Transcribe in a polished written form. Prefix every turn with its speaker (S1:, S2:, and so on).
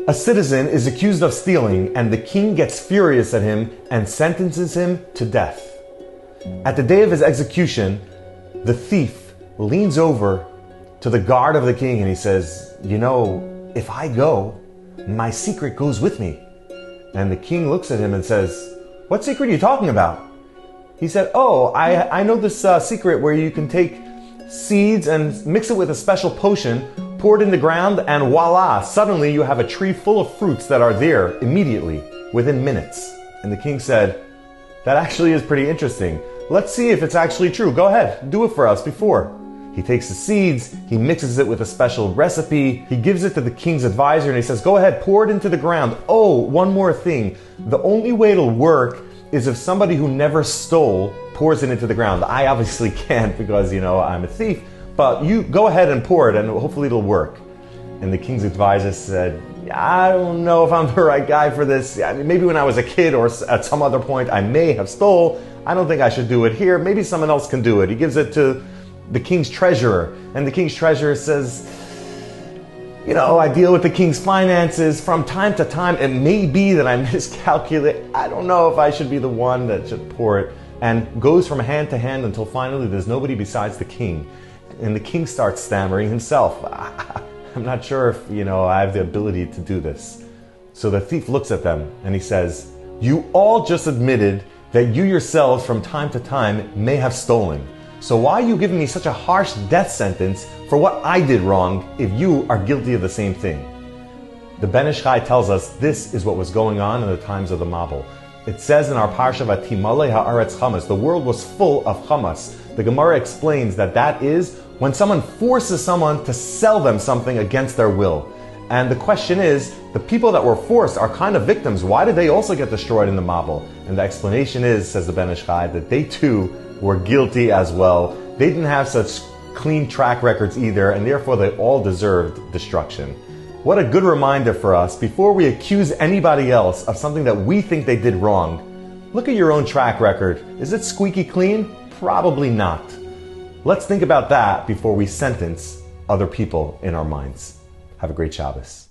S1: A citizen is accused of stealing, and the king gets furious at him and sentences him to death. At the day of his execution, the thief leans over to the guard of the king and he says, "You know, if I go, my secret goes with me." And the king looks at him and says, "What secret are you talking about?" He said, "Oh, I know this secret where you can take seeds and mix it with a special potion, pour it in the ground, and voila, suddenly you have a tree full of fruits that are there immediately, within minutes." And the king said, "That actually is pretty interesting. Let's see if it's actually true. Go ahead, do it for us before." He takes the seeds, he mixes it with a special recipe, he gives it to the king's advisor and he says, "Go ahead, pour it into the ground. Oh, one more thing. The only way it'll work is if somebody who never stole pours it into the ground. I obviously can't because, I'm a thief, but you go ahead and pour it and hopefully it'll work." And the king's advisor said, "I don't know if I'm the right guy for this. Maybe when I was a kid or at some other point I may have stole. I don't think I should do it here. Maybe someone else can do it." He gives it to the king's treasurer, and the king's treasurer says, "I deal with the king's finances from time to time. It may be that I miscalculate. I don't know if I should be the one that should pour it." And goes from hand to hand until finally there's nobody besides the king. And the king starts stammering himself. "I'm not sure if, I have the ability to do this." So the thief looks at them and he says, "You all just admitted that you yourselves from time to time may have stolen. So why are you giving me such a harsh death sentence for what I did wrong if you are guilty of the same thing?" The Ben Ish Chai tells us this is what was going on in the times of the Mabul. It says in our Parsha, "Vatimale haaretz chamas," the world was full of chamas. The Gemara explains that is when someone forces someone to sell them something against their will. And the question is, the people that were forced are kind of victims. Why did they also get destroyed in the Mabul? And the explanation is, says the Ben Ish Chai, that they too were guilty as well. They didn't have such clean track records either, and therefore they all deserved destruction. What a good reminder for us, before we accuse anybody else of something that we think they did wrong, look at your own track record. Is it squeaky clean? Probably not. Let's think about that before we sentence other people in our minds. Have a great Shabbos.